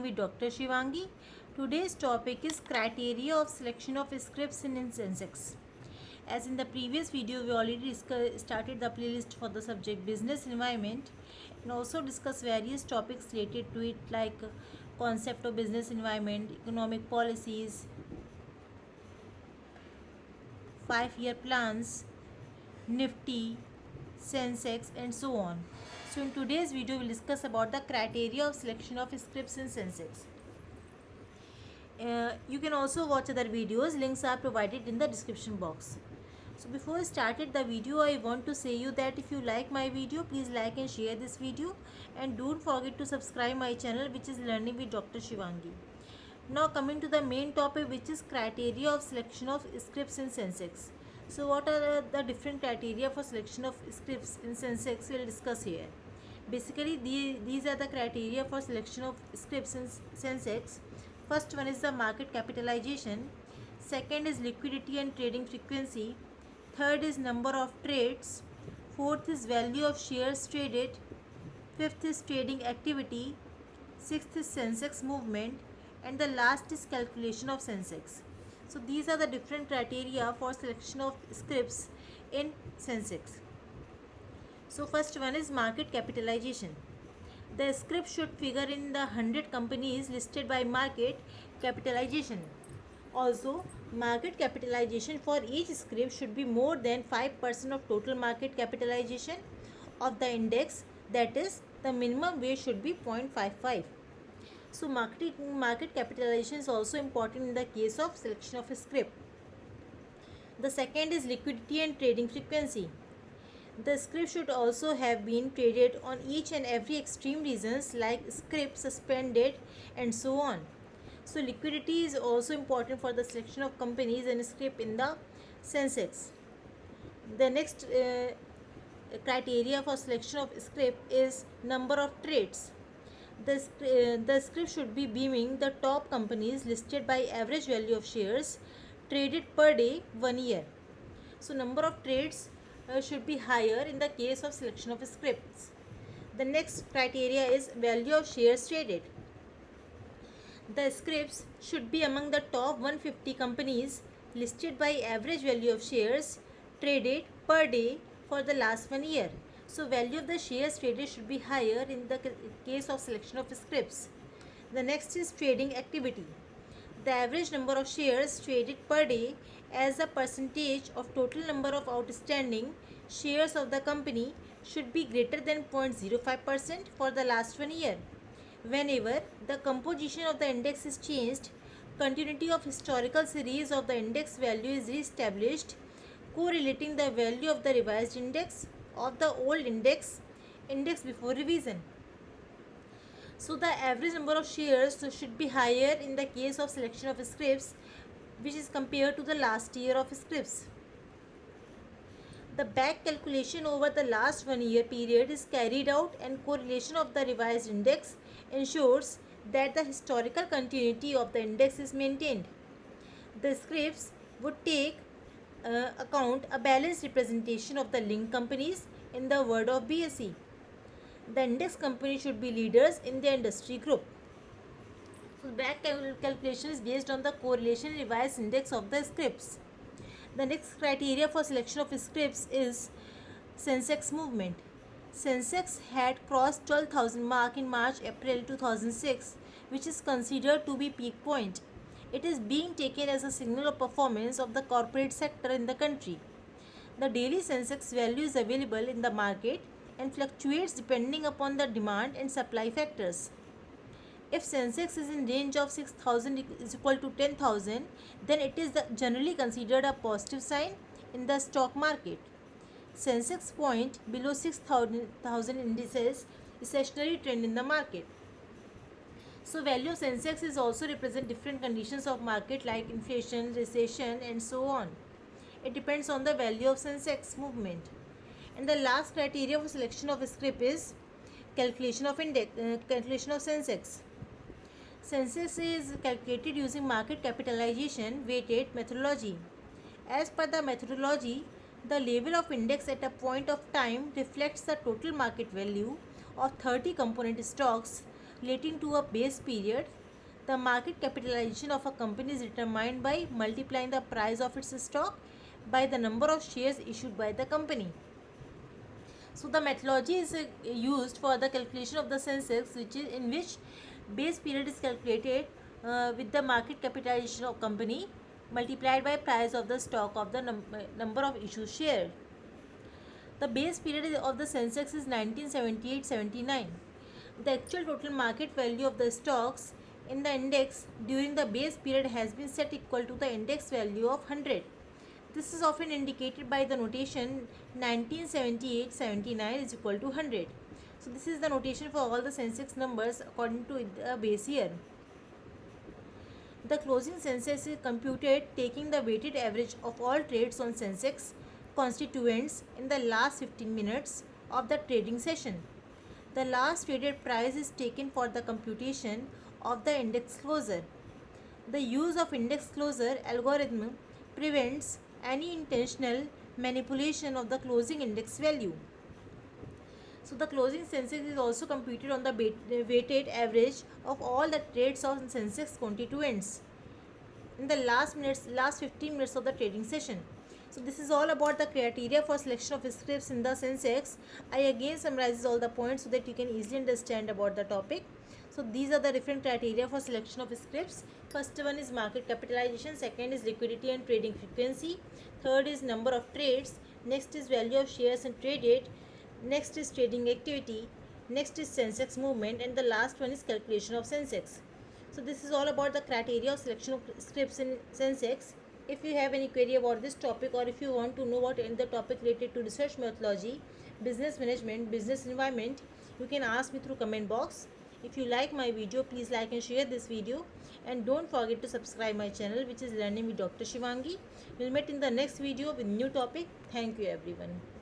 With Dr. Shivangi. Today's topic is criteria of selection of scripts in Sensex. As in the previous video, we already started the playlist for the subject business environment and also discuss various topics related to it like concept of business environment, economic policies, 5-year plans, Nifty, Sensex and so on. So in today's video, we'll discuss about the criteria of selection of scripts in Sensex. You can also watch other videos. Links are provided in the description box. So before I started the video, I want to say you that if you like my video, please like and share this video, and don't forget to subscribe my channel, which is Learning with Dr. Shivangi. Now coming to the main topic, which is criteria of selection of scripts in Sensex. So what are the different criteria for selection of scripts in Sensex? We'll discuss here. Basically, these are the criteria for selection of scripts in Sensex. First one is the market capitalization. Second is liquidity and trading frequency. Third is number of trades. Fourth is value of shares traded. Fifth is trading activity. Sixth is Sensex movement. And the last is calculation of Sensex. So these are the different criteria for selection of scripts in Sensex. So first one is market capitalization. The script should figure in the 100 companies listed by market capitalization. Also, market capitalization for each script should be more than 5% of total market capitalization of the index, that is, the minimum weight should be 0.55. So, market capitalization is also important in the case of selection of a script. The second is liquidity and trading frequency. The script should also have been traded on each and every extreme reasons like script, suspended and so on. So liquidity is also important for the selection of companies and script in the Sensex. The next criteria for selection of script is number of trades. The script should be beaming the top companies listed by average value of shares traded per day 1 year. So number of trades should be higher in the case of selection of scripts. The next criteria is value of shares traded. The scripts should be among the top 150 companies listed by average value of shares traded per day for the last 1 year. So value of the shares traded should be higher in the case of selection of scripts. The next is trading activity. The average number of shares traded per day as a percentage of total number of outstanding shares of the company should be greater than 0.05% for the last 1 year. Whenever the composition of the index is changed, continuity of historical series of the index value is re-established, correlating the value of the revised index of the old index before revision. So the average number of shares should be higher in the case of selection of scripts, which is compared to the last year of scripts. The back calculation over the last 1 year period is carried out, and correlation of the revised index ensures that the historical continuity of the index is maintained. The scripts would take account a balanced representation of the linked companies in the word of BSE. The index company should be leaders in their industry group. So back calculation is based on the correlation revised index of the scripts. The next criteria for selection of scripts is Sensex movement. Sensex had crossed 12,000 mark in March-April 2006, which is considered to be peak point. It is being taken as a signal of performance of the corporate sector in the country. The daily Sensex value is available in the market and fluctuates depending upon the demand and supply factors. If Sensex is in range of 6,000 is equal to 10,000, then it is generally considered a positive sign in the stock market. Sensex point below 6,000 indices is stationary trend in the market. So value of Sensex is also represent different conditions of market like inflation, recession and so on. It depends on the value of Sensex movement. And the last criteria for selection of a script is calculation of Sensex. Sensex is calculated using market capitalization weighted methodology. As per the methodology, the level of index at a point of time reflects the total market value of 30 component stocks relating to a base period. The market capitalization of a company is determined by multiplying the price of its stock by the number of shares issued by the company. So the methodology is used for the calculation of the Sensex, which is in which base period is calculated with the market capitalization of company multiplied by price of the stock of the number of issued share. The base period of the Sensex is 1978-79. The actual total market value of the stocks in the index during the base period has been set equal to the index value of 100. This is often indicated by the notation 1978-79 is equal to 100. So this is the notation for all the Sensex numbers according to the base year. The closing Sensex is computed taking the weighted average of all trades on Sensex constituents in the last 15 minutes of the trading session. The last traded price is taken for the computation of the index closure. The use of index closure algorithm prevents any intentional manipulation of the closing index value. So the closing Sensex is also computed on the weighted average of all the trades of Sensex constituents in the last 15 minutes of the trading session. So this is all about the criteria for selection of scripts in the Sensex. I again summarize all the points so that you can easily understand about the topic. So these are the different criteria for selection of scripts. First one is market capitalization, second is liquidity and trading frequency, third is number of trades, next is value of shares and traded, next is trading activity, next is Sensex movement, and the last one is calculation of Sensex. So this is all about the criteria of selection of scripts in Sensex. If you have any query about this topic, or if you want to know about any other topic related to research methodology, business management, business environment, you can ask me through comment box. If you like my video, please like and share this video, and don't forget to subscribe my channel, which is Learning with Dr. Shivangi. We'll meet in the next video with new topic. Thank you everyone.